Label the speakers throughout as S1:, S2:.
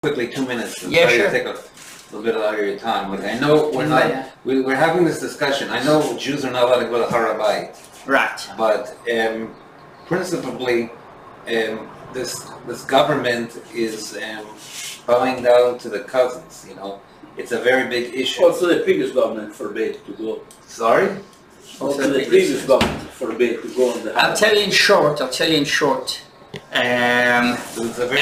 S1: quickly 2 minutes.
S2: Yeah, sure.
S1: To take a little bit of your time. Like, I know we're not. We're having this discussion. I know Jews are not allowed to go to Har HaBayit.
S2: Right.
S1: But principally, this government is bowing down to the cousins. You know, it's a very big issue.
S3: Also, the previous government forbade to go.
S1: Sorry.
S3: Also, the previous government forbade to go on the.
S2: I'll tell you in short.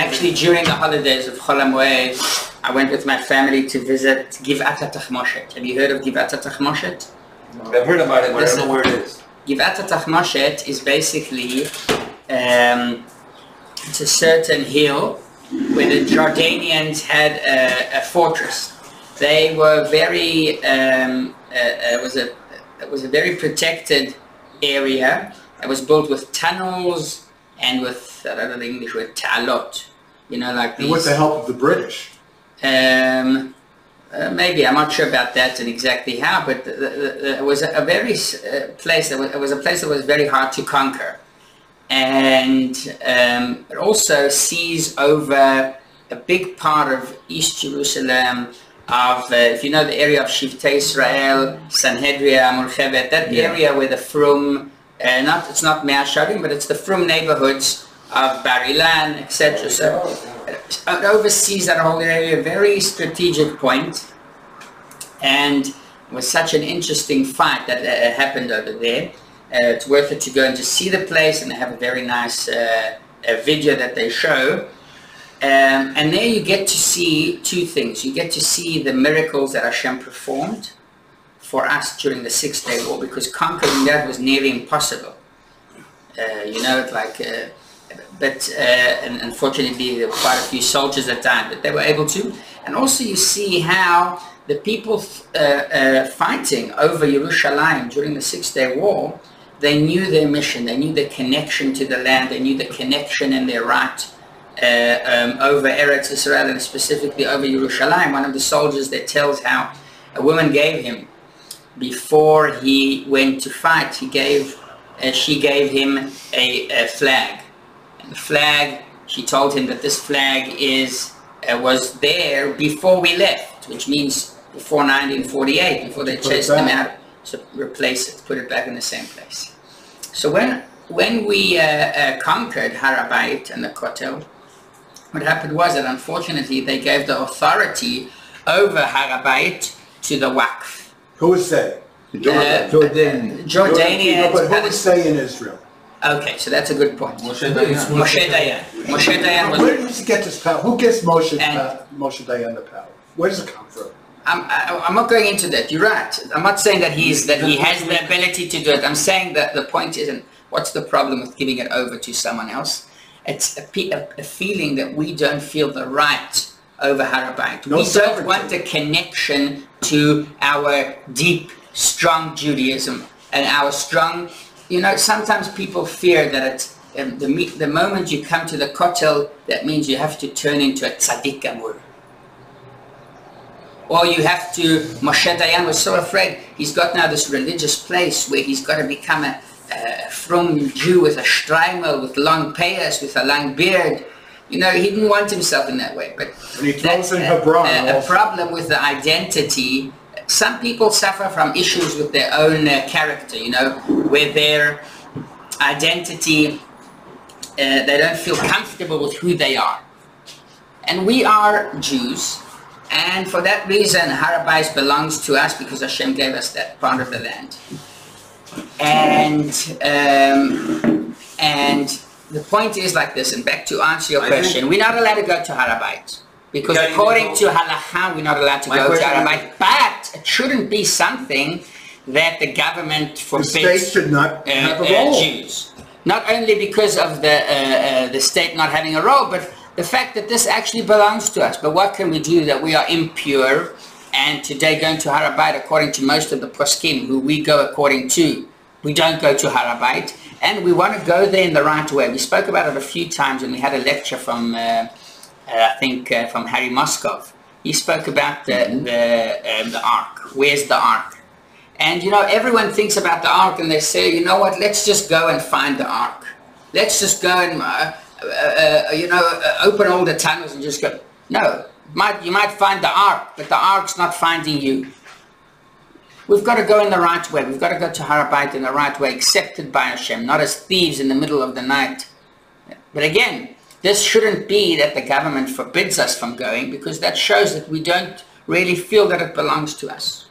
S2: Actually, during the holidays of Chol HaMoed, I went with my family to visit Givat HaTachmoshet. Have you heard of Givat HaTachmoshet?
S1: No. I've heard about it, but I don't know where it is.
S2: Givat HaTachmoshet is basically it's a certain hill where the Jordanians had a fortress. They were very it was a very protected area. It was built with tunnels and with, I don't know the English word, ta'alot. You know, like these.
S4: And with the help of the British.
S2: Maybe, I'm not sure about that and exactly how, but it was a very place. It was a place that was very hard to conquer, and it also sees over a big part of East Jerusalem. If you know the area of Shivtei Israel, Sanhedria, Murchevet, that area where the Frum, it's not Mea Sharim, but it's the Frum neighborhoods of Bar Ilan, etc. So it oversees that whole area, a very strategic point, and it was such an interesting fight that happened over there. It's worth it to go and to see the place, and they have a very nice video that they show. And there you get to see two things. You get to see the miracles that Hashem performed for us during the 6-day war, because conquering that was nearly impossible. And unfortunately there were quite a few soldiers that died, but they were able to. And also you see how the people fighting over Yerushalayim during the 6-day war, they knew their mission, they knew their connection to the land, they knew the connection and their right over Eretz Israel, and specifically over Yerushalayim. One of the soldiers that tells how a woman gave him, before he went to fight, she gave him a flag. And the flag, she told him that this flag was there before we left, which means before 1948, before they chased them out, so replace it, put it back in the same place. So when we conquered Har HaBayit and the Kotel, what happened was that unfortunately they gave the authority over Har HaBayit to the Waqf.
S4: Who would say?
S2: Jordanians.
S4: But who would say in Israel?
S2: Okay, so that's a good point.
S1: Moshe Dayan.
S2: Moshe Dayan was...
S4: Where does he get this power? Who gets Moshe Dayan the power? Where does it come from?
S2: I'm not going into that. You're right. I'm not saying that he has the ability to do it. I'm saying that the point isn't what's the problem with giving it over to someone else. It's a feeling that we don't feel the right over Har HaBayit. We don't want a connection to our deep, strong Judaism and our strong... sometimes people fear that it's, the moment you come to the Kotel, that means you have to turn into a tzaddik gamur. Or you have to... Moshe Dayan was so afraid. He's got now this religious place where he's got to become a from Jew with a shtreimel, with long payas, with a long beard. He didn't want himself in that way. But that's a problem with the identity. Some people suffer from issues with their own character, where their identity, they don't feel comfortable with who they are. And we are Jews, and for that reason, Har HaBayit belongs to us because Hashem gave us that part of the land. And the point is like this, and back to answer your question, we're not allowed to go to Har HaBayit. Because according to Halakha, we're not allowed to go to Har HaBayit. But it shouldn't be something that the government forbids.
S4: The state should not have a role.
S2: Jews. Not only because of the state not having a role, but the fact that this actually belongs to us. But what can we do that we are impure? And today going to Har HaBayit, according to most of the poskim who we go according to, we don't go to Har HaBayit. And we want to go there in the right way. We spoke about it a few times when we had a lecture from... from Harry Moskov. He spoke about the Ark. Where's the Ark? And everyone thinks about the Ark and they say, you know what, let's just go and find the Ark. Let's just go and, open all the tunnels and just go. No, You might find the ark, but the ark's not finding you. We've got to go in the right way. We've got to go to Har HaBayit in the right way, accepted by Hashem, not as thieves in the middle of the night. But again, this shouldn't be that the government forbids us from going, because that shows that we don't really feel that it belongs to us.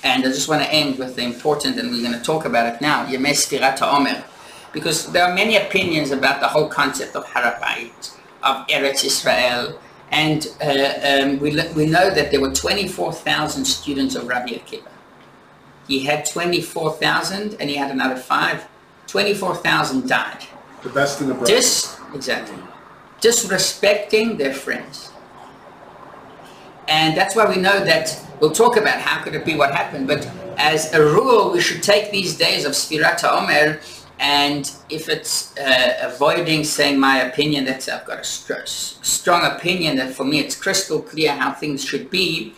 S2: And I just want to end with the important, and we're going to talk about it now, Yemei Sfirat HaOmer, because there are many opinions about the whole concept of Har HaBayit, of Eretz Israel, and we know that there were 24,000 students of Rabbi Akiva. He had 24,000 and he had another 5. 24,000 died.
S4: The best in the brightest.
S2: Exactly. Disrespecting their friends. And that's why we know that, we'll talk about how could it be what happened, but as a rule, we should take these days of Sfirat HaOmer, and if it's avoiding saying my opinion, that I've got a strong opinion that for me it's crystal clear how things should be.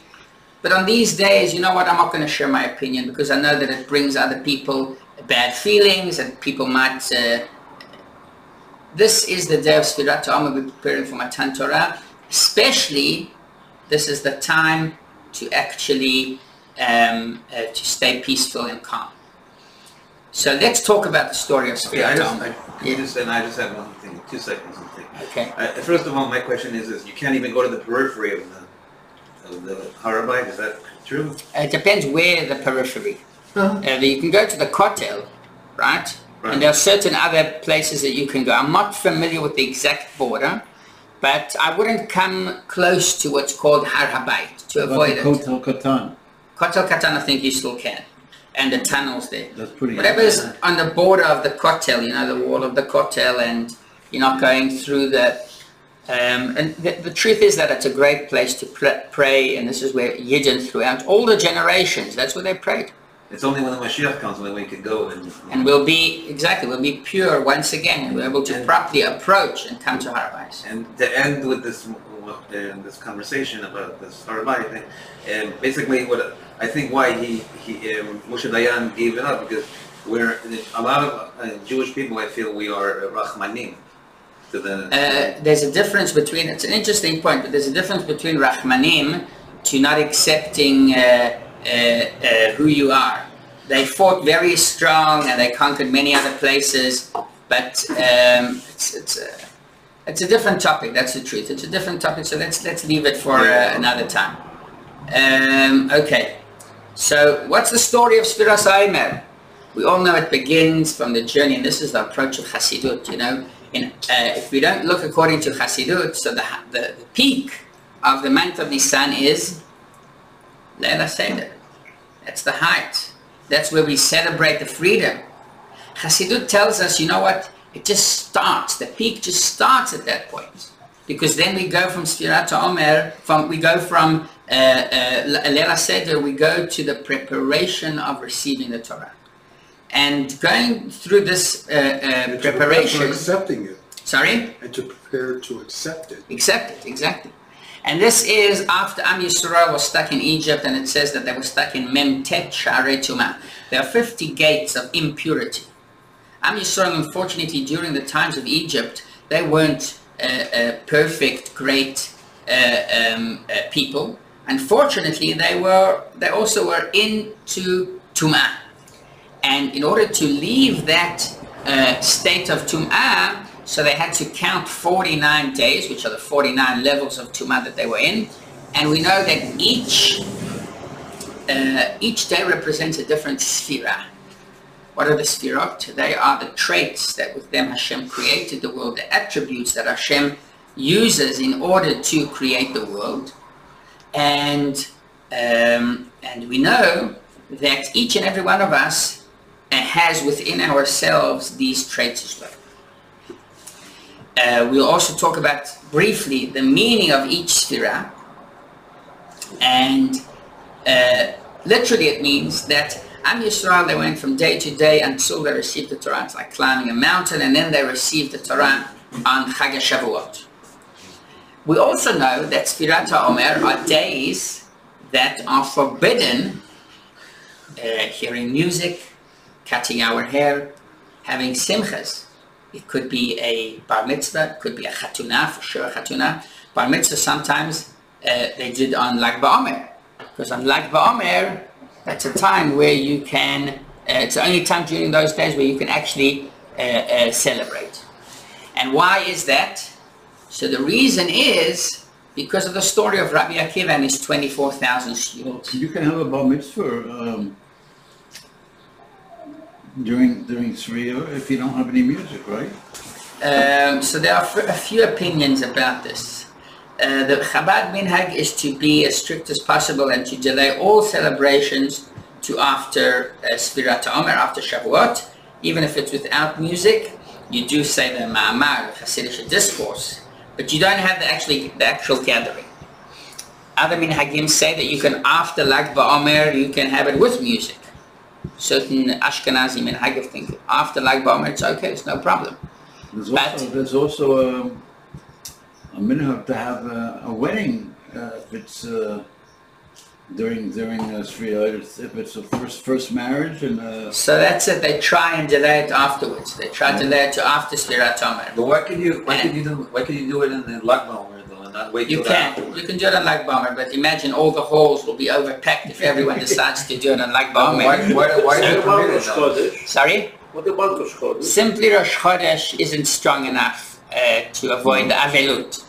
S2: But on these days, you know what, I'm not going to share my opinion, because I know that it brings other people bad feelings, and people might... This is the day of Sfirat HaOmer, we're preparing for Matan Torah. Especially, this is the time to actually to stay peaceful and calm. So let's talk about the story of Sfirat HaOmer.
S1: I just have one thing, 2 seconds.
S2: Okay.
S1: First of all, my question is this: you can't even go to the periphery of the Har HaBayit. Is that true?
S2: It depends where the periphery. You can go to the Kotel, right? And there are certain other places that you can go. I'm not familiar with the exact border, but I wouldn't come close to what's called Har HaBayit to avoid it.
S5: Kotel Katan.
S2: Kotel Katan, I think you still can. And the tunnels there.
S5: That's pretty.
S2: Whatever's on the border of the Kotel, you know, the wall of the Kotel, and you're not going through the... and the truth is that it's a great place to pray, and this is where Yidden throughout all the generations, that's where they prayed.
S1: It's only when the Mashiach comes when we can go
S2: and we'll be pure once again, and we're able to properly approach and come to Har HaBayit.
S1: And to end with this this conversation about this Har HaBayit thing, and basically what I think why Moshe Dayan gave it up, because we're a lot of Jewish people, I feel we are Rahmanim to the.
S2: There's a difference between. It's an interesting point, but there's a difference between Rahmanim to not accepting who you are. They fought very strong and they conquered many other places, but it's a different topic. That's the truth. It's a different topic. So let's leave it for another time. Okay. So what's the story of Sfirat HaOmer? We all know it begins from the journey, and this is the approach of Hasidut. You know, if we don't look according to Hasidut, so the peak of the month of Nisan is Leila Seder. That's the height. That's where we celebrate the freedom. Hasidut tells us, you know what? It just starts. The peak just starts at that point, because then we go from Sfirat HaOmer, we go from Leila Seder, we go to the preparation of receiving the Torah. And going through this preparation...
S4: To accepting it.
S2: Sorry?
S4: And to prepare to accept it.
S2: Accept it, exactly. And this is after Am Yisrael was stuck in Egypt, and it says that they were stuck in Memtet Sharei Tumah. There are 50 gates of impurity. Am Yisrael, unfortunately, during the times of Egypt, they weren't perfect, great people. Unfortunately, they also were into Tumah. And in order to leave that state of Tum'ah, so they had to count 49 days, which are the 49 levels of Tum'ah that they were in. And we know that each day represents a different sphira. What are the sphirot? They are the traits that with them Hashem created the world, the attributes that Hashem uses in order to create the world. And we know that each and every one of us has within ourselves these traits as well. We'll also talk about briefly the meaning of each sphira, and literally it means that Am Yisrael, they went from day to day until they received the Torah. It's like climbing a mountain, and then they received the Torah on Chag HaShavuot. We also know that Sfirat HaOmer are days that are forbidden hearing music, cutting our hair, having simchas. It could be a bar mitzvah, it could be a chatunah, for sure a chatunah, Bar mitzvah sometimes they did on Lag BaOmer, because on Lag BaOmer, that's a time where you can, it's the only time during those days where you can actually celebrate. And why is that? So the reason is because of the story of Rabbi Akiva and his 24,000 students.
S5: You can have a bar mitzvah during Sriya if you don't have any music, right?
S2: So there are a few opinions about this. The Chabad minhag is to be as strict as possible and to delay all celebrations to after Sfirat Omer, after Shavuot, even if it's without music. You do say the Ma'amar, the Hasidic discourse, but you don't have the actual gathering. Other minhagim say that you can, after Lag BaOmer, you can have it with music. Certain Ashkenazi minhagim think after Lag BaOmer it's okay, it's no problem.
S5: There's also a minhag to have a wedding if it's during Sriya, if it's a first marriage and.
S2: So that's it. They try and delay it afterwards. They try to delay it to after Sfirat Omer.
S1: But why can you do it in the Lag BaOmer though, and not wait till
S2: You can do it on Lag BaOmer, but imagine all the halls will be overpacked if everyone decides to do it on Lag BaOmer.
S1: Why is it permitted though?
S2: Sorry?
S3: What about Rosh Chodesh?
S2: Simply Rosh Chodesh isn't strong enough to avoid the Avelut.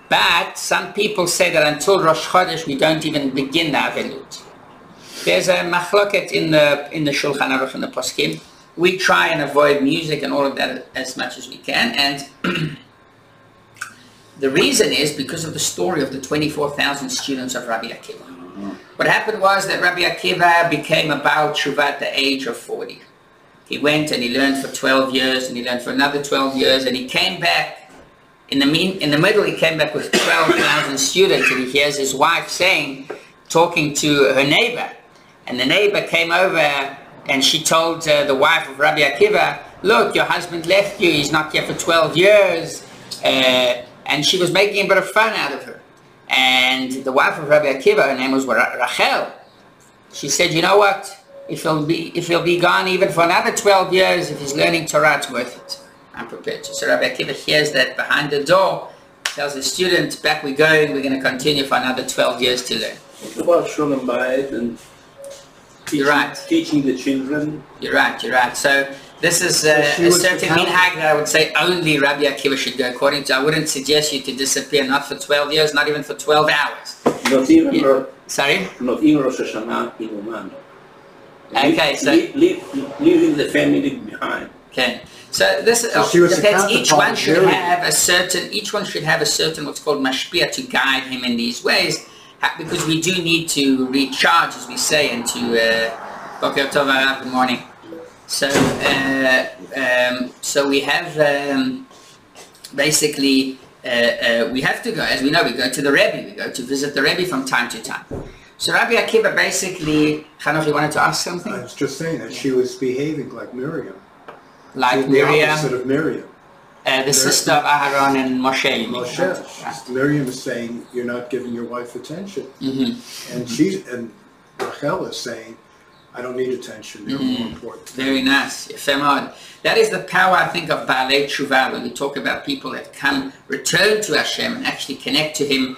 S2: But some people say that until Rosh Chodesh we don't even begin the Avelut. There's a machloket in the Shulchan Aruch and the Poskim. We try and avoid music and all of that as much as we can, and the reason is because of the story of the 24,000 students of Rabbi Akiva. What happened was that Rabbi Akiva became a Baal Tshuva at the age of 40. He went and he learned for 12 years, and he learned for another 12 years, and he came back. In the middle, he came back with 12,000 students, and he hears his wife talking to her neighbor. And the neighbor came over, and she told the wife of Rabbi Akiva, look, your husband left you, he's not here for 12 years. And she was making a bit of fun out of her. And the wife of Rabbi Akiva, her name was Rachel, she said, you know what? If he'll be gone even for another 12 years, if he's learning Torah, it's worth it. I'm prepared to. So Rabbi Akiva hears that behind the door, tells the student, back we're going to continue for another 12 years to learn.
S3: What about Shalom Bayit and teaching the children?
S2: You're right. So this is a certain minhag that I would say only Rabbi Akiva should go according to. I wouldn't suggest you to disappear not for 12 years, not even for 12 hours.
S3: Not even
S2: Sorry?
S3: Not even Rosh Hashanah in Oman.
S2: Okay, so
S3: leaving the family behind.
S2: Okay. So this depends. Each one should have a certain what's called mashpia to guide him in these ways, because we do need to recharge, as we say, and to Boker Tov Arav, good morning. So so we have basically we have to go, as we know, we go to the Rebbe, we go to visit the Rebbe from time to time. So Rabbi Akiva basically, Hanoch, you wanted to ask something?
S4: I was just saying that she was behaving like Miriam.
S2: Like
S4: the
S2: Miriam,
S4: opposite of Miriam.
S2: The sister of Aharon and Moshe.
S4: Moshe. Miriam is saying, you're not giving your wife attention.
S2: Mm-hmm.
S4: And Rachel is saying, I don't need attention, you're more important.
S2: Very nice. That is the power, I think, of Baalei Tshuva, when we talk about people that return to Hashem and actually connect to Him.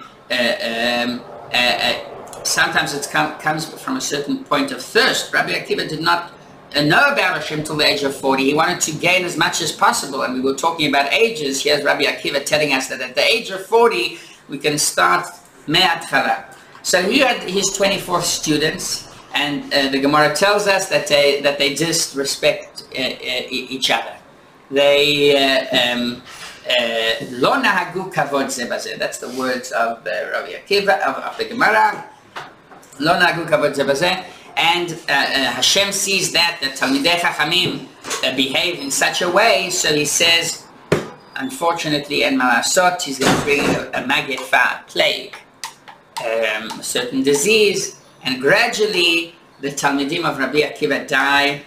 S2: Sometimes it comes from a certain point of thirst. Rabbi Akiva did not know about Hashem till the age of 40. He wanted to gain as much as possible, and we were talking about ages. Here's Rabbi Akiva telling us that at the age of 40 we can start me'atchala. So he had his 24 students, and the Gemara tells us that they just respect each other. They lo nahagu kavod ze bazeh. That's the words of Rabbi Akiva of the Gemara. Lo nahagu kavod ze bazeh. And Hashem sees that the Talmidei Chachamim behave in such a way, so he says, unfortunately, en malasot, he's going to bring a magefa, plague, a certain disease, and gradually the Talmidim of Rabbi Akiva die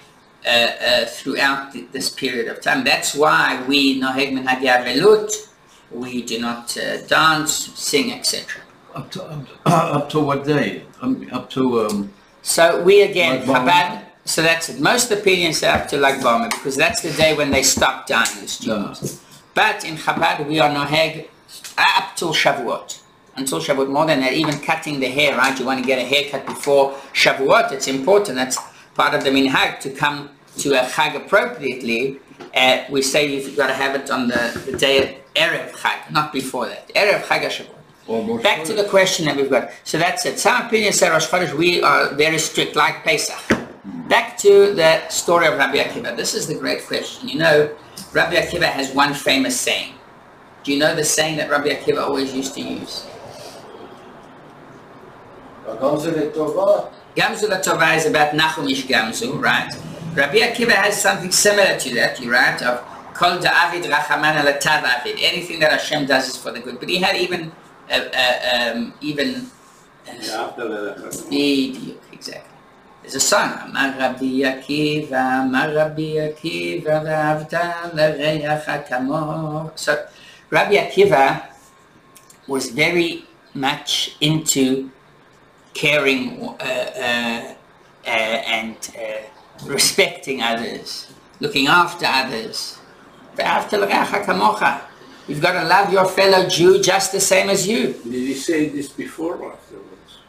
S2: throughout this period of time. That's why we noheg minhagi avelut, we do not dance, sing, etc.
S5: Up to what day? Up to.
S2: So we again, Chabad, so that's it. Most opinions say up to Lag BaOmer, because that's the day when they stop dying, the students. But in Chabad we are noheg up till Shavuot. Until Shavuot, more than that, even cutting the hair, right? You want to get a haircut before Shavuot. It's important. That's part of the minhag to come to a chag appropriately. We say you've got to have it on the day Erev Chag, not before that. Erev Chag Shavuot. Back to the question that we've got. So that's it. Some opinions say Rosh Chodesh, we are very strict, like Pesach. Back to the story of Rabbi Akiva. This is the great question. You know, Rabbi Akiva has one famous saying. Do you know the saying that Rabbi Akiva always used to use?
S6: Gamzu L'Tova.
S2: Gamzu L'Tova is about Nachum Ish Gamzu, right? Rabbi Akiva has something similar to that, you right? Of Kol Da'avid Rachaman Alatav Avid. Anything that Hashem does is for the good. But he had even exactly. There's a song. Amar Rabbi Akiva, Amar Rabbi Akiva, V'avta l'reacha kamoch. So Rabbi Akiva was very much into caring and respecting others, looking after others. V'avta l'reacha kamocha. You've got to love your fellow Jew just the same as you.
S3: Did he say this before or afterwards?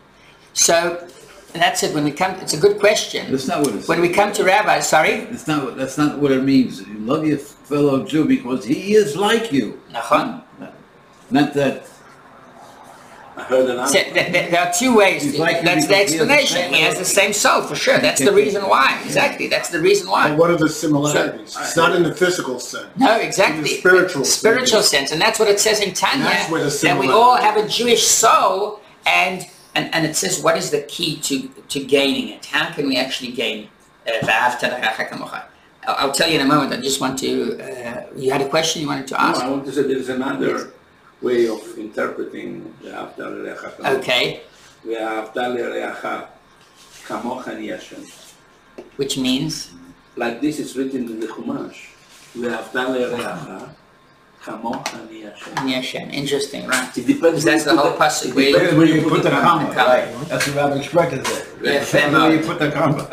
S2: So that's it. When we come, it's a good question.
S5: That's not what it says.
S2: When we come to Rabbi, sorry?
S5: That's not what it means. You love your fellow Jew because he is like you.
S2: Nachon.
S5: Not that.
S3: I heard an answer.
S2: So, there are two ways.
S5: Like
S2: that's the explanation. He has the same soul, for sure. That's the reason why. Exactly. That's the reason why.
S4: But what are the similarities? It's not in the physical sense.
S2: No, exactly.
S4: In the spiritual
S2: sense. And that's what it says in Tanya.
S4: That's where the
S2: that we all have a Jewish soul, and it says what is the key to gaining it? How can we actually gain it? I'll tell you in a moment. I just want to. You had a question you wanted to ask?
S3: No, I want to say there's another way of interpreting the V'ahavta l'reacha kamocha.
S2: Okay.
S3: V'ahavta l'reacha kamocha ni Hashem.
S2: Which means?
S3: Like this is written in the Chumash. V'ahavta l'reacha kamocha ni Hashem.
S2: Ni Hashem. Interesting, right?
S3: It depends.
S2: That's the whole pasuk.
S6: Where you put the comma, right? That's what Rabbi Shmuel said.
S2: Yeah,
S6: Where you put the comma.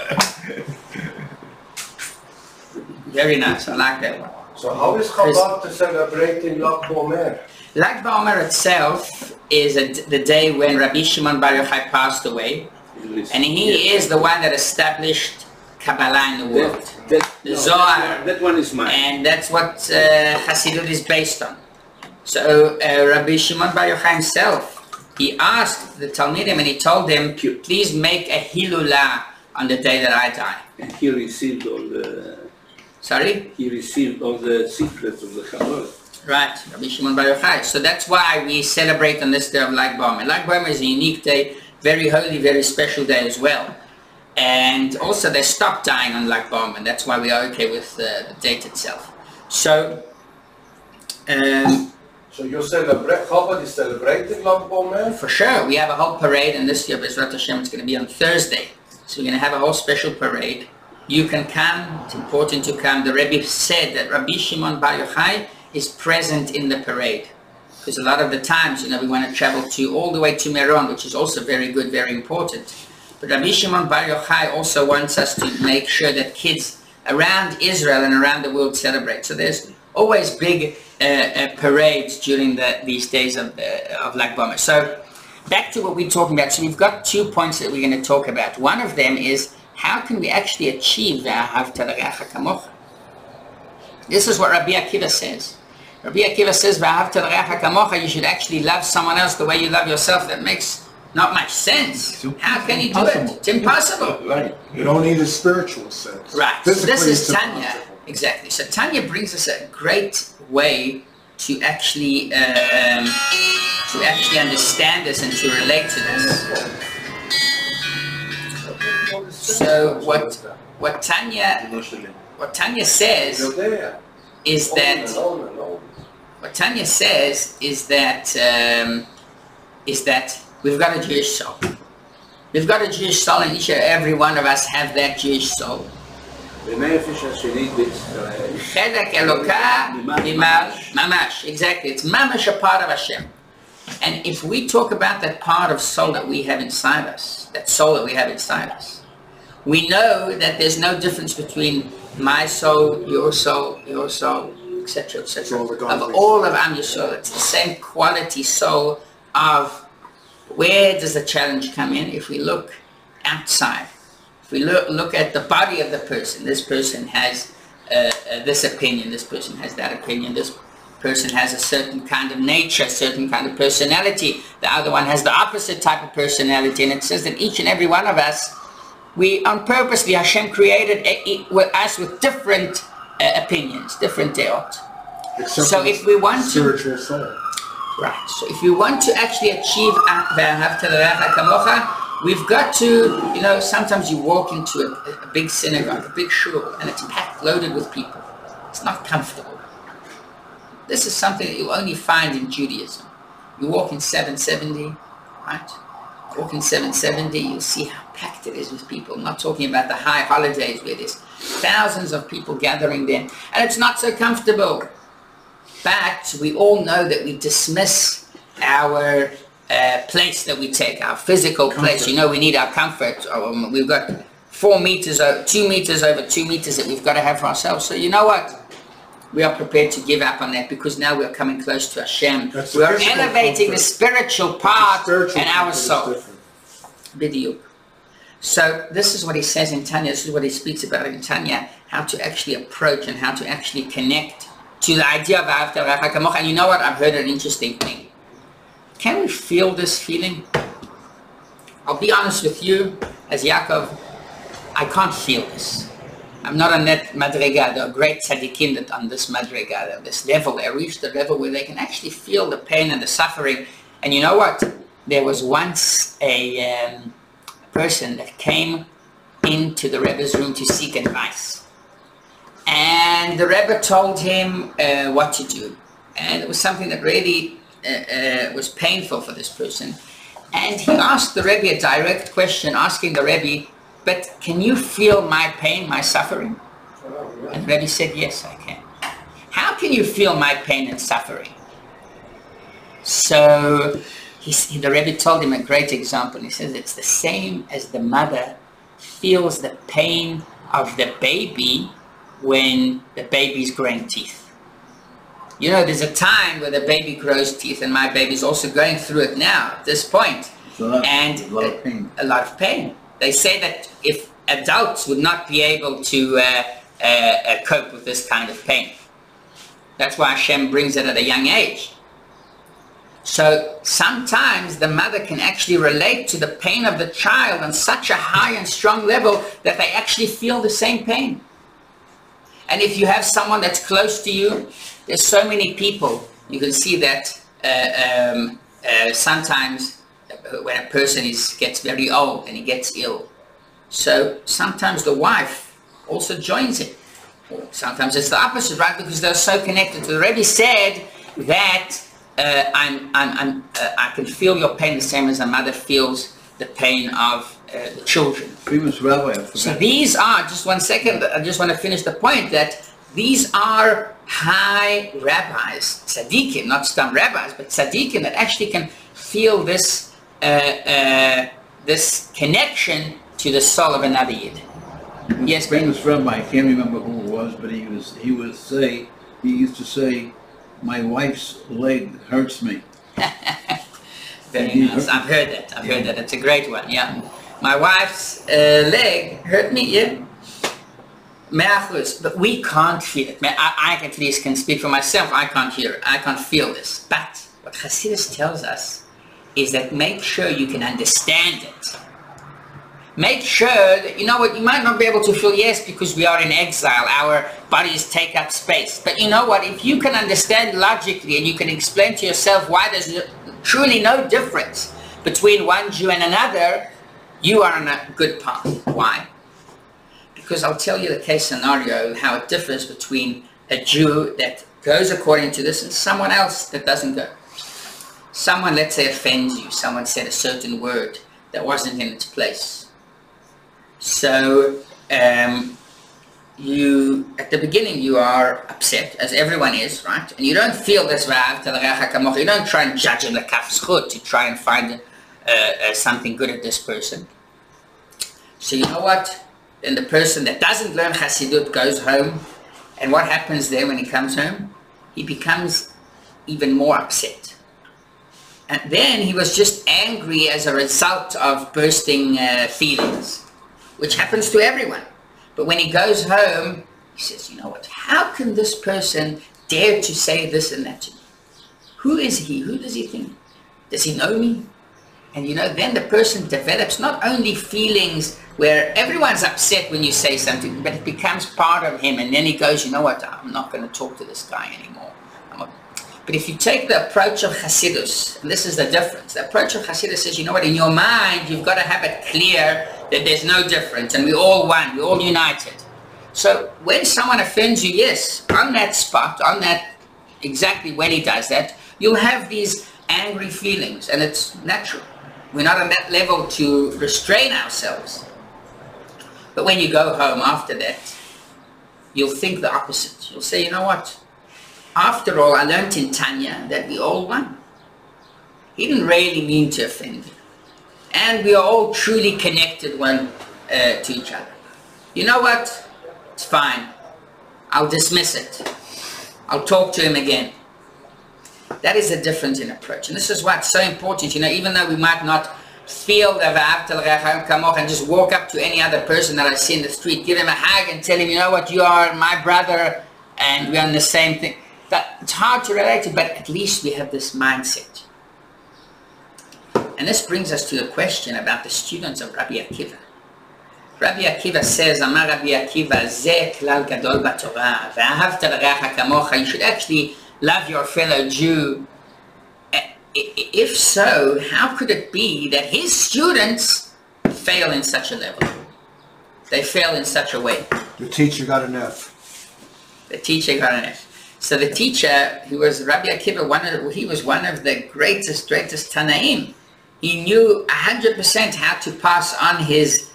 S2: Very nice. I like that one.
S6: So how is Chabad to celebrate in Lag BaOmer?
S2: Lag BaOmer itself is the day when Rabbi Shimon Bar Yochai passed away, and he is the one that established Kabbalah in the world. The Zohar.
S3: That one is mine.
S2: And that's what Hasidut is based on. So Rabbi Shimon Bar Yochai himself, he asked the Talmidim and he told them, please make a Hilulah on the day that I die.
S3: And he received all the...
S2: Sorry?
S3: He received all the secrets of the Chabad.
S2: Right, Rabbi Shimon Bar Yochai. So that's why we celebrate on this day of Lag BaOmer. Lag BaOmer is a unique day, very holy, very special day as well. And also they stopped dying on Lag BaOmer, and that's why we are okay with the date itself. So,
S6: so you celebrate, Chabad is celebrating Lag BaOmer?
S2: for sure, we have a whole parade, and this year, B'ezrat Hashem, it's going to be on Thursday. So we're going to have a whole special parade. You can come, it's important to come. The Rebbe said that Rabbi Shimon Bar Yochai is present in the parade. Because a lot of the times, we want to travel all the way to Meron, which is also very good, very important. But Rabbi Shimon Bar Yochai also wants us to make sure that kids around Israel and around the world celebrate. So there's always big parades during these days of Lag BaOmer. So back to what we're talking about. So we've got 2 points that we're going to talk about. One of them is, how can we actually achieve V'ahavta l'reacha kamocha? This is what Rabbi Akiva says. Rabbi Akiva says, V'ahavta l'reacha kamocha, you should actually love someone else the way you love yourself. That makes not much sense. How can you do it? It's impossible.
S4: Right. You don't need a spiritual sense.
S2: Right. So this
S4: Physically,
S2: is
S4: it's
S2: Tanya.
S4: impossible.
S2: Exactly. So Tanya brings us a great way to actually understand this and to relate to this. So what Tanya says is that we've got a Jewish soul. We've got a Jewish soul, and each and every one of us have that Jewish soul. Chedek Eloka mamash. Exactly. It's mamash, a part of Hashem. And if we talk about that part of soul that we have inside us, that soul that we have inside us, we know that there's no difference between my soul, your soul, etc., etc.
S4: all the
S2: Of
S4: godly
S2: all of Am Yisrael, it's the same quality soul of where does the challenge come in? If we look outside, if we look at the body of the person, this person has this opinion, this person has that opinion, this person has a certain kind of nature, certain kind of personality, the other one has the opposite type of personality, and it says that each and every one of us, we on purposely, Hashem created us with different opinions, different deot. So if we want to,
S4: spiritual soul.
S2: right, so if we want to actually achieve Ve'ahavta l'reacha kamocha, we've got to, sometimes you walk into a big synagogue, a big shul, and it's packed, loaded with people. It's not comfortable. This is something that you only find in Judaism. You walk in 770, right? Walk in 770, you'll see how packed it is with people. I'm not talking about the high holidays where there's thousands of people gathering there. And it's not so comfortable. But we all know that we dismiss our place that we take, our physical place. We need our comfort. We've got 4 meters, 2 meters over 2 meters that we've got to have for ourselves. So you know what? We are prepared to give up on that because now we are coming close to Hashem. We are elevating the spiritual part and our soul. Bidiyuk. So this is what he says in Tanya, this is what he speaks about in Tanya, how to actually approach and how to actually connect to the idea of Ahavta l'reacha kamocha. And you know what? I've heard an interesting thing. Can we feel this feeling? I'll be honest with you, as Yaakov, I can't feel this. I'm not on that madriga. There are great tzaddikim that on this madriga, this level, they reached the level where they can actually feel the pain and the suffering. And you know what? There was once a person that came into the Rebbe's room to seek advice. And the Rebbe told him what to do. And it was something that really was painful for this person. And he asked the Rebbe a direct question, asking the Rebbe, but can you feel my pain, my suffering? And the Rebbe said, yes, I can. How can you feel my pain and suffering? So the Rebbe told him a great example. He says it's the same as the mother feels the pain of the baby when the baby's growing teeth. There's a time where the baby grows teeth, and my baby's also going through it now at this point. And a lot of pain. A lot of pain. They say that if adults would not be able to cope with this kind of pain, that's why Hashem brings it at a young age. So sometimes the mother can actually relate to the pain of the child on such a high and strong level that they actually feel the same pain. And if you have someone that's close to you, there's so many people, you can see that sometimes when a person gets very old and he gets ill, so sometimes the wife also joins it. Or sometimes it's the opposite, right? Because they're so connected. The Rebbe said that I can feel your pain the same as a mother feels the pain of the children.
S5: Famous rabbi.
S2: So these are, just one second, I just want to finish the point that these are high rabbis, tzaddikim, not some rabbis, but tzaddikim that actually can feel this this connection to the soul of another yid. Yes,
S5: famous rabbi, I can't remember who it was, but he used to say, my wife's leg hurts me.
S2: Very nice. I've heard that. It's a great one, yeah. My wife's leg hurt me, yeah. But we can't feel it. I at least can speak for myself. I can't hear it. I can't feel this. But what Hasidus tells us is that make sure you can understand it. Make sure that, you might not be able to feel, yes, because we are in exile, our bodies take up space. But you know what, if you can understand logically and you can explain to yourself why there's truly no difference between one Jew and another, you are on a good path. Why? Because I'll tell you the case scenario, how it differs between a Jew that goes according to this and someone else that doesn't go. Someone, let's say, offends you. Someone said a certain word that wasn't in its place. So, you, at the beginning, you are upset, as everyone is, right? And you don't feel this Ve'ahavta l'reacha kamocha. You don't try and judge him like kafschut to try and find something good at this person. So you know what? Then the person that doesn't learn Hasidut goes home, and what happens there when he comes home? he becomes even more upset. And then he was just angry as a result of bursting feelings, which happens to everyone. But when he goes home, he says, you know what, how can this person dare to say this and that to me? Who is he? Who does he think? Does he know me? And you know, then the person develops not only feelings where everyone's upset when you say something, but it becomes part of him. And then he goes, you know what, I'm not going to talk to this guy anymore. But if you take the approach of Hasidus, and this is the difference, the approach of Hasidus says, you know what, in your mind, you've got to have it clear that there's no difference, and we're all one, we're all united. So when someone offends you, yes, on that spot, on that, exactly when he does that, you'll have these angry feelings, and it's natural. We're not on that level to restrain ourselves. But when you go home after that, you'll think the opposite. You'll say, you know what? After all, I learned in Tanya that we all one. He didn't really mean to offend you. And we are all truly connected one to each other. You know what? It's fine. I'll dismiss it. I'll talk to him again. That is the difference in approach. And this is what's so important. You know, even though we might not feel the V'ahavta l'rechav kamocha and just walk up to any other person that I see in the street, give him a hug and tell him, you know what, you are my brother and we're on the same thing. That, it's hard to relate to, but at least we have this mindset. And this brings us to the question about the students of Rabbi Akiva. Rabbi Akiva says, Amar Rabbi Akiva, Zeh klal gadol b'Torah, V'ahavta l'recha kamocha. You should actually love your fellow Jew. If so, how could it be that his students fail in such a level? They fail in such a way.
S4: The teacher got an F.
S2: The teacher got an F. So the teacher, who was Rabbi Akiva, he was one of the greatest Tanaim. He knew 100% how to pass on his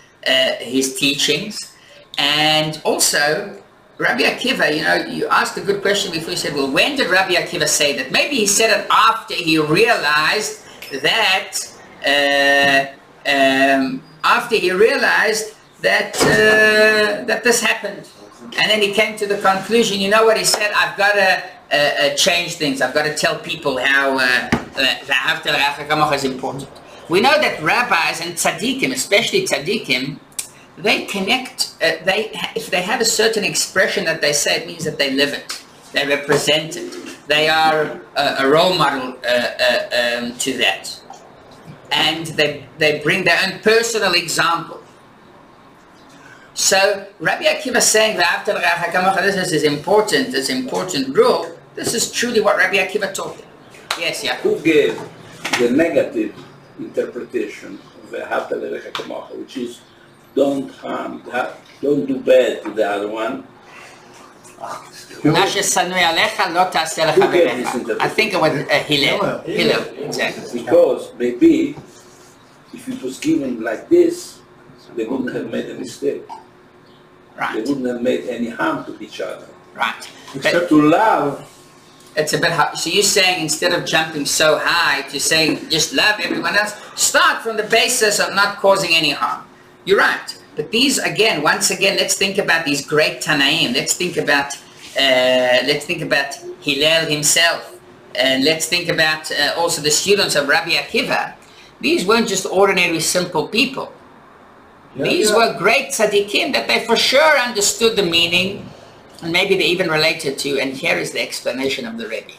S2: teachings. And also, Rabbi Akiva, you know, you asked a good question before. You said, well, when did Rabbi Akiva say that? Maybe he said it after he realized that, that this happened. And then he came to the conclusion, you know what he said, I've got to change things. I've got to tell people how V'ahavta l'recha kamocha is important. We know that rabbis and tzaddikim, especially tzaddikim, they connect, if they have a certain expression that they say, it means that they live it. They represent it. They are a role model to that. And they bring their own personal example. So Rabbi Akiva saying V'ahavta l'recha kamocha, this is important, this important rule. This is truly what Rabbi Akiva taught them. Yes, yeah.
S3: Who gave the negative interpretation of V'ahavta l'recha kamocha, which is don't harm, don't do bad to the other one?
S2: I think it was Hillel. Hillel, exactly.
S3: Because maybe if it was given like this, they wouldn't have made a mistake.
S2: Right.
S3: They wouldn't have made any harm to each other.
S2: Right.
S3: Except to love.
S2: It's a bit hard. So you're saying instead of jumping so high to saying just love everyone else, start from the basis of not causing any harm. You're right. But these, again, once again, let's think about these great Tanaim. Let's think about Hillel himself. And let's think about also the students of Rabbi Akiva. These weren't just ordinary, simple people. These were great tzaddikim that they for sure understood the meaning, and maybe they even related to, and here is the explanation of the Rebbe.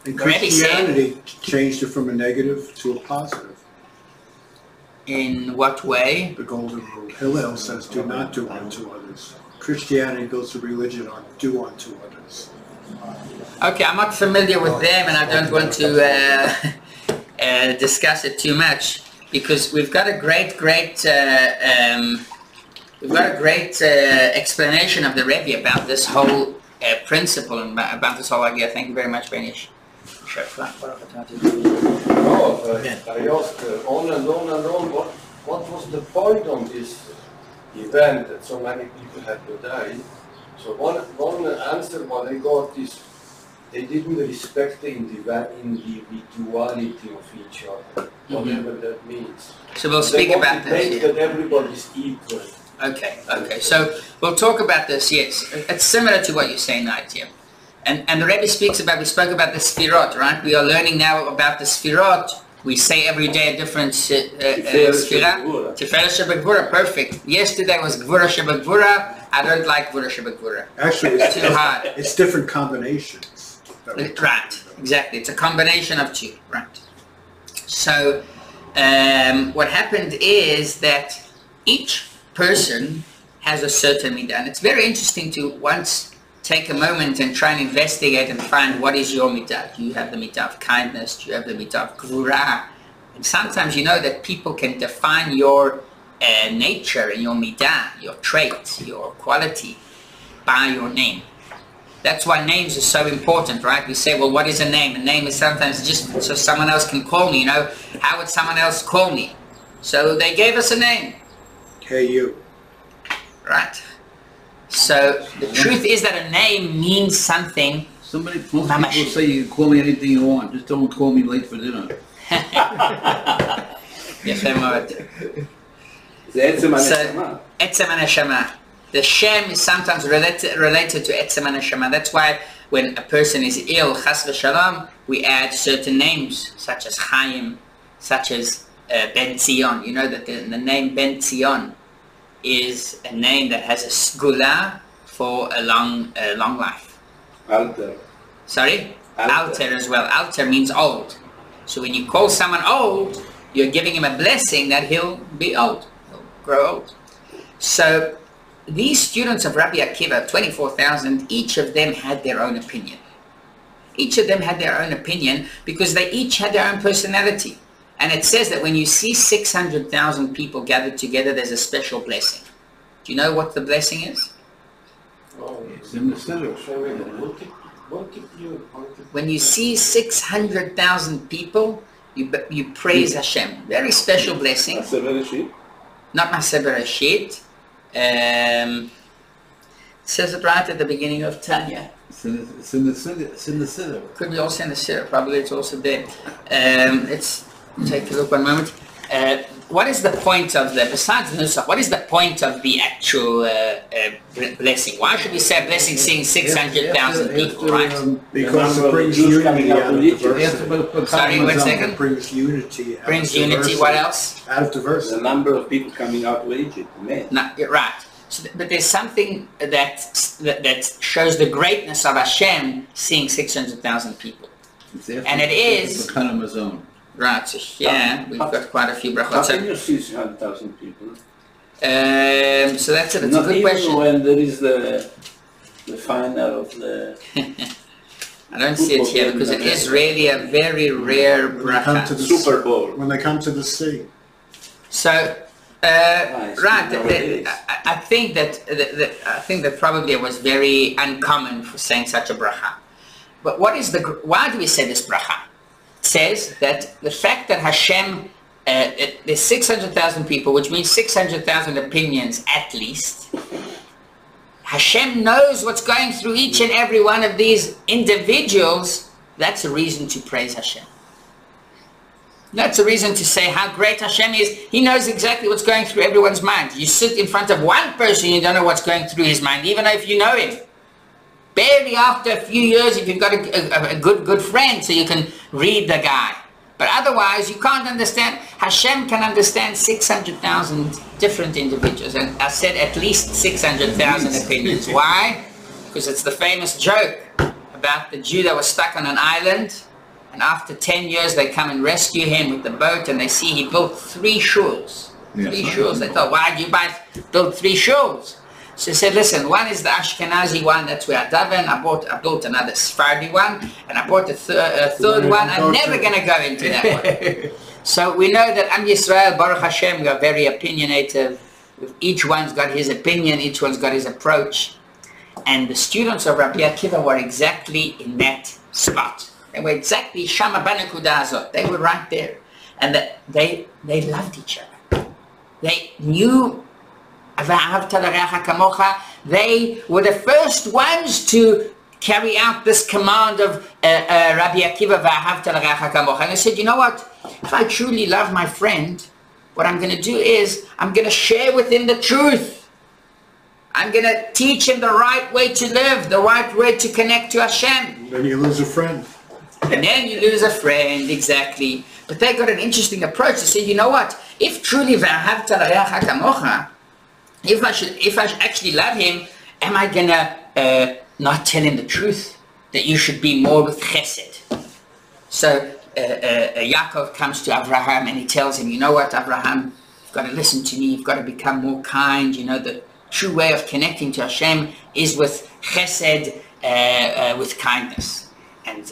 S4: And Christianity changed it from a negative to a positive.
S2: In what way?
S4: The golden rule. Hillel says, do not do unto others. Christianity goes to religion on do unto others.
S2: Okay, I'm not familiar with them, and I don't want to discuss it too much, because we've got a great explanation of the Rebbe about this whole principle and about this whole idea. Thank you very much, Benish.
S7: I asked on and on, what was the point on this event that so many people had to die? So one answer what I got is they didn't respect the individuality of each other, whatever that means.
S2: So we'll speak about this.
S7: That everybody's equal.
S2: Okay. So we'll talk about this, yes. It's similar to what you're saying, Nadia. And the Rebbe speaks about, we spoke about the Sfirot, right? We are learning now about the Sfirot. We say every day a different Sfirah. Tiferet Shebegvura, perfect. Yesterday was Gvura Shebegvura. I don't like Gvura Shebegvura.
S4: Actually,
S2: It's too hard.
S4: it's different combinations.
S2: Right, exactly. It's a combination of two, right? So what happened is that each person has a certain midah. And it's very interesting to once take a moment and try and investigate and find what is your midah. Do you have the midah of kindness? Do you have the midah of gvura? And sometimes you know that people can define your nature and your midah, your trait, your quality by your name. That's why names are so important, right? We say, well, what is a name? A name is sometimes just so someone else can call me, you know. How would someone else call me? So they gave us a name.
S4: Hey, you.
S2: Right. So the truth is that a name means something.
S5: Most people say you can call me anything you want, just don't call me late for dinner.
S2: יפה מאוד.
S3: זה עצם
S2: So,
S3: הנשמה.
S2: עצם הנשמה. The Shem is sometimes related to עצם הנשמה. That's why when a person is ill, chas v'shalom, we add certain names, such as Chaim, such as Ben Zion. You know that the name Ben Zion is a name that has a sgula for a long life.
S3: Alter.
S2: Sorry?
S3: Alter.
S2: Alter as well. Alter means old. So when you call someone old, you're giving him a blessing that he'll be old. He'll grow old. So these students of Rabbi Akiva, 24,000, each of them had their own opinion. Each of them had their own opinion because they each had their own personality. And it says that when you see 600,000 people gathered together, there's a special blessing. Do you know what the blessing is?
S5: It's in the center.
S2: When you see 600,000 people, you praise Hashem. Very special blessing.
S3: מעשה בראשית.
S2: Not Maaseh Bereshit. It says it right at the beginning of Tanya.
S5: It's in the center.
S2: Could be also in the Sirah. Probably it's also there. Let's take a look one moment. What is the point of the, besides Nusach, what is the point of the actual blessing? Why should we say a blessing seeing 600,000 people, right?
S4: Because it brings unity out of diversity.
S2: Sorry, 1 second.
S4: It brings unity out
S2: Brings
S4: of
S2: unity,
S4: diversity.
S2: what else?
S4: Out of
S3: The
S4: diversity.
S3: number of people coming out of Egypt, man.
S2: No, you're right. So, but there's something that shows the greatness of Hashem seeing 600,000 people. And it is... Right, so here we've got quite a few
S3: How
S2: brachot.
S3: can you see 100,000 people?
S2: So that's it, it's a
S3: Not
S2: good
S3: even
S2: question.
S3: when there is the final of the...
S2: I don't see it here because it is really a very rare
S4: When they come to
S2: bracha.
S4: the
S3: Super Bowl.
S4: When they come to the sea.
S2: So,
S3: Nice.
S2: right,
S3: Nowadays.
S2: I think that probably it was very uncommon for saying such a bracha. But why do we say this bracha? It says that the fact that Hashem, there's 600,000 people, which means 600,000 opinions at least. Hashem knows what's going through each and every one of these individuals. That's a reason to praise Hashem. That's a reason to say how great Hashem is. He knows exactly what's going through everyone's mind. You sit in front of one person, you don't know what's going through his mind, even if you know him. Barely after a few years, if you've got a good friend, so you can read the guy. But otherwise, you can't understand. Hashem can understand 600,000 different individuals. And I said at least 600,000 opinions. Why? Because it's the famous joke about the Jew that was stuck on an island. And after 10 years, they come and rescue him with the boat. And they see he built 3 shuls. 3 shuls. They thought, why did you build 3 shuls? So he said, listen, one is the Ashkenazi one, that's where I daven. I built another Sephardi one, and I bought a third one. I'm never going to go into that one. So we know that Am Yisrael, Baruch Hashem, we are very opinionated. Each one's got his opinion, each one's got his approach. And the students of Rabbi Akiva were exactly in that spot. They were exactly Shama Banakuda Azot. They were right there. And they loved each other. They knew they were the first ones to carry out this command of Rabbi Akiva, and they said, you know what, if I truly love my friend, what I'm going to do is I'm going to share with him the truth. I'm going to teach him the right way to live, the right way to connect to Hashem.
S4: Then you lose a friend.
S2: And then you lose a friend, exactly. But they got an interesting approach. They say, you know what? If truly v'ahavta l'reacha kamocha, if I actually love him, am I going to not tell him the truth? That you should be more with chesed. So Yaakov comes to Abraham and he tells him, you know what, Abraham, you've got to listen to me. You've got to become more kind. You know, the true way of connecting to Hashem is with chesed, with kindness. And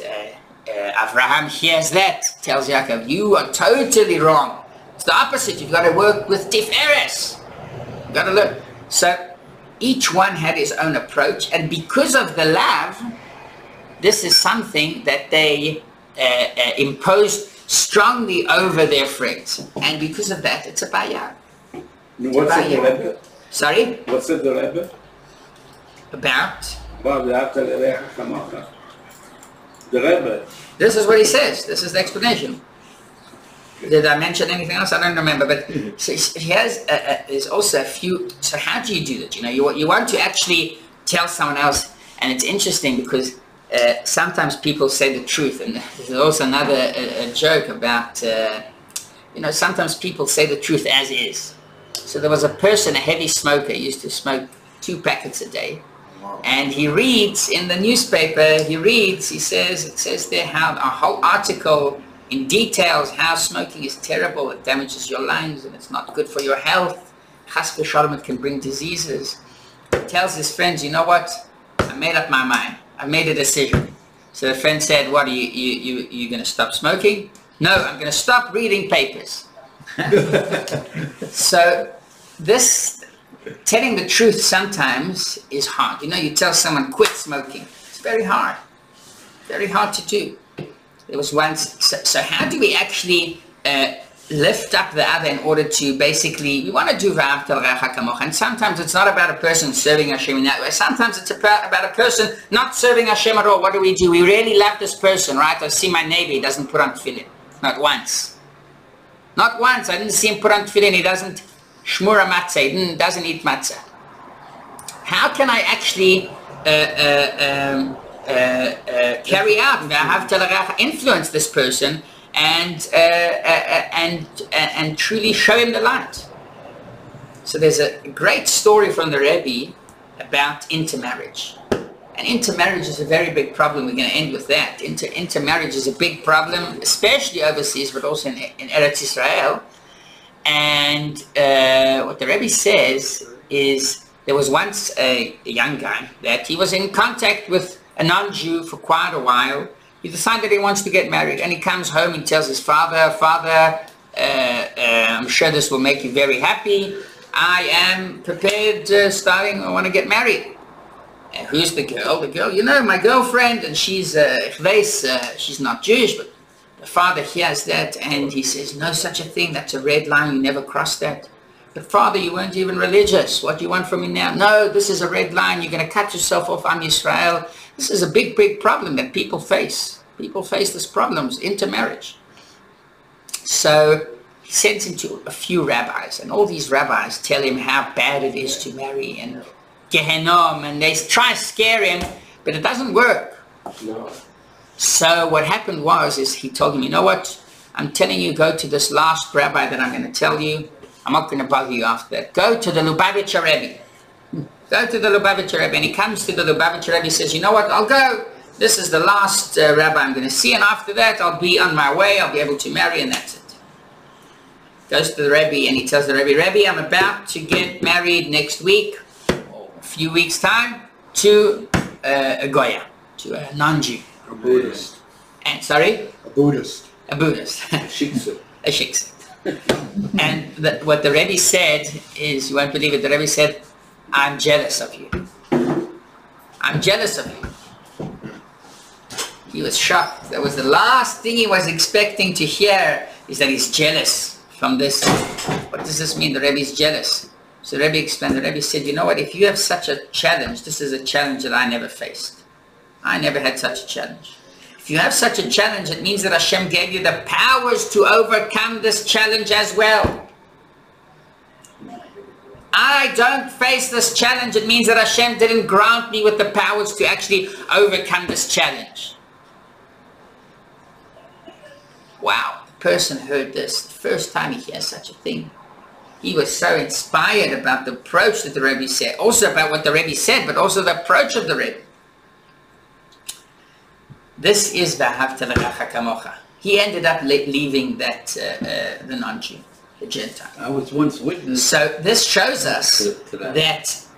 S2: Abraham hears that, tells Yaakov, you are totally wrong. It's the opposite. You've got to work with tiferes. You've got to learn. So each one had his own approach, and because of the love, this is something that they imposed strongly over their friends. And because of that, it's a bayah.
S3: What's it, the Rebbe?
S2: Sorry?
S3: What's it, the Rebbe?
S2: About?
S3: About the After the Kamocha. The Rebbe.
S2: This is what he says. This is the explanation. Did I mention anything else? I don't remember. But so he has. There's also a few. So how do you do that? You know, you want to actually tell someone else, and it's interesting because sometimes people say the truth, and there's also another joke about. You know, sometimes people say the truth as is. So there was a person, a heavy smoker, he used to smoke 2 packets a day. And he reads in the newspaper, it says there how a whole article in details how smoking is terrible, it damages your lungs and it's not good for your health. Chas v'shalom, it can bring diseases. He tells his friends, you know what, I made up my mind, I made a decision. So the friend said, what, are you going to stop smoking? No, I'm going to stop reading papers. So this telling the truth sometimes is hard. You know, you tell someone quit smoking. It's very hard to do. There was once, so how do we actually lift up the other in order to basically, we want to do v'ahavta l'reacha kamocha, and sometimes it's not about a person serving Hashem in that way. Sometimes it's about a person not serving Hashem at all. What do? We really love this person, right? I see my neighbor, he doesn't put on tefillin. Not once. Not once. I didn't see him put on tefillin. He doesn't shmura matzah. He doesn't eat matzah. How can I actually carry out, influence this person and truly show him the light? So there's a great story from the Rebbe about intermarriage. And intermarriage is a very big problem. We're going to end with that. Intermarriage is a big problem, especially overseas, but also in Eretz Israel. And what the Rebbe says is there was once a young guy that he was in contact with a non-Jew for quite a while. He decided he wants to get married, and he comes home and tells his father, I'm sure this will make you very happy. I am prepared, I want to get married. And who's the girl? The girl, you know, my girlfriend, and she's she's not Jewish, but the father hears that and he says, no such a thing, that's a red line, you never cross that. But father, you weren't even religious, what do you want from me now? No, this is a red line, you're going to cut yourself off, I'm Israel. This is a big, big problem that people face. People face this problem, intermarriage. So he sends him to a few rabbis, and all these rabbis tell him how bad it is to marry, and Gehenom, and they try to scare him, but it doesn't work.
S7: No.
S2: So what happened is he told him, you know what, I'm telling you, go to this last rabbi that I'm going to tell you. I'm not going to bother you after that. Go to the Lubavitcher Rebbe. Go to the Lubavitcher Rebbe. And he comes to the Lubavitcher Rebbe, he says, you know what, I'll go. This is the last rabbi I'm going to see, and after that I'll be on my way, I'll be able to marry, and that's it. Goes to the Rebbe and he tells the Rebbe, I'm about to get married next week, or a few weeks time, to a Goya, to a non-Jew.
S4: A Buddhist.
S2: And sorry?
S4: A Buddhist.
S2: A Buddhist.
S3: Shiksa.
S2: A shiksa. And what the Rebbe said is, you won't believe it, the Rebbe said, I'm jealous of you. I'm jealous of you. He was shocked. That was the last thing he was expecting to hear, is that he's jealous from this. What does this mean? The Rebbe is jealous. So the Rebbe explained, the Rebbe said, you know what, if you have such a challenge, this is a challenge that I never faced. I never had such a challenge. If you have such a challenge, it means that Hashem gave you the powers to overcome this challenge as well. I don't face this challenge, it means that Hashem didn't grant me with the powers to actually overcome this challenge. Wow, the person heard this, the first time he hears such a thing. He was so inspired about the approach that the Rebbe said, also about what the Rebbe said, but also the approach of the Rebbe. This is V'ahavta l'recha kamocha. He ended up leaving that, the non-Jew, the Gentile.
S5: I was once witness.
S2: So this shows us
S5: to that.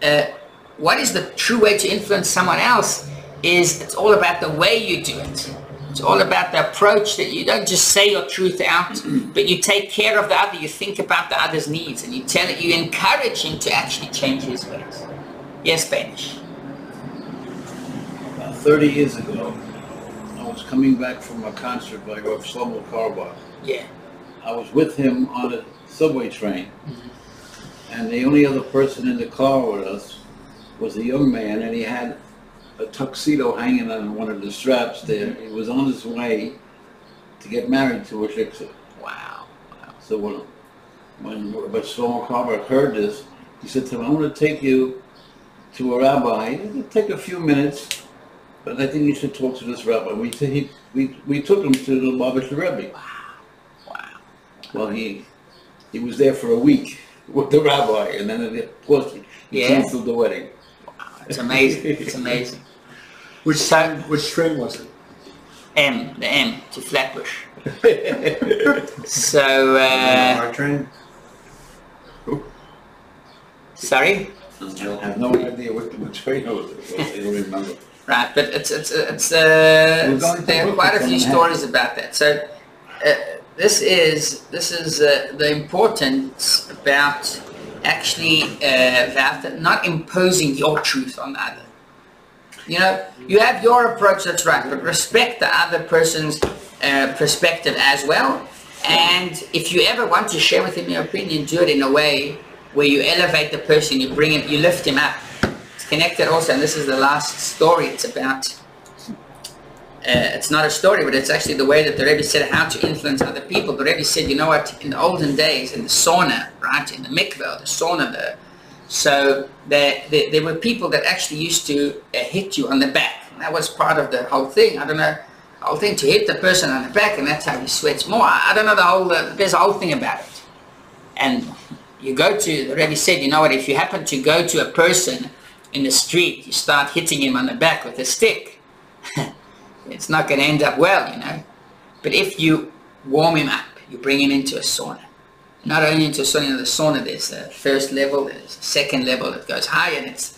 S2: that what is the true way to influence someone else is it's all about the way you do it. It's all about the approach, that you don't just say your truth out, but you take care of the other, you think about the other's needs, and you encourage him to actually change his ways. Yes, Banish.
S5: About 30 years ago, I was coming back from a concert by Rav Shlomo Carlebach.
S2: Yeah.
S5: I was with him on a subway train, and the only other person in the car with us was a young man, and he had a tuxedo hanging on one of the straps there. He was on his way to get married to a shiksa.
S2: Wow.
S5: So when Rabbi Shlomo Carlebach heard this, he said to him, "I want to take you to a rabbi. It'll take a few minutes, but I think you should talk to this rabbi." We took him to the Lubavitch Rebbe.
S2: Wow.
S5: Well, he was there for a week with the rabbi, and then of course he canceled the wedding.
S2: Wow. It's amazing. It's amazing.
S4: Which train was it?
S2: The M to Flatbush. So,
S4: Our train?
S2: sorry?
S5: I have no idea what train it was. I don't remember.
S2: Right, but there are quite a few stories about that. So this is the importance about actually not imposing your truth on the other. You know, you have your approach, that's right, but respect the other person's perspective as well. And if you ever want to share with him your opinion, do it in a way where you elevate the person, you bring him, you lift him up. It's connected also, and this is the last story. It's about, it's not a story, but it's actually the way that the Rebbe said how to influence other people. The Rebbe said, you know what, in the olden days, in the sauna, right, in the mikveh, the sauna, so there were people that actually used to hit you on the back. And that was part of the whole thing. I don't know, the whole thing to hit the person on the back, and that's how he sweats more. I don't know the whole, there's a whole thing about it. And you go to, the Rebbe said, you know what, if you happen to go to a person in the street, you start hitting him on the back with a stick, it's not going to end up well, you know. But if you warm him up, you bring him into a sauna. Not only into a sauna, the sauna, there's the first level, there's the second level that goes higher, and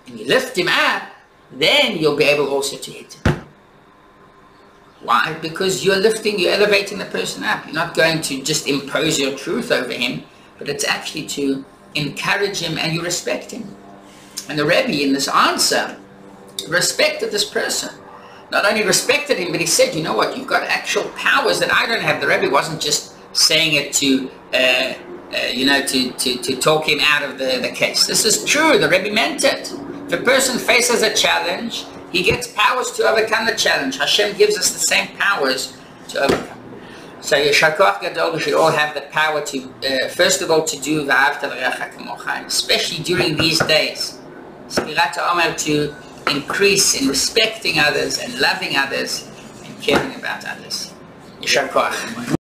S2: you lift him up, then you'll be able also to hit him. Why? Because you're elevating the person up. You're not going to just impose your truth over him, but it's actually to encourage him, and you respect him. And the Rebbe in this answer respected this person. Not only respected him, but he said, you know what, you've got actual powers that I don't have. The Rebbe wasn't just saying it to, to talk him out of the case. This is true, the Rebbe meant it. If a person faces a challenge, he gets powers to overcome the challenge. Hashem gives us the same powers to overcome. So Yeshar Koach Gadol, we should all have the power to, first of all, to do V'ahavta l'recha kamocha, especially during these days. Spirat Omer, to increase in respecting others and loving others and caring about others. Yeshar Koach.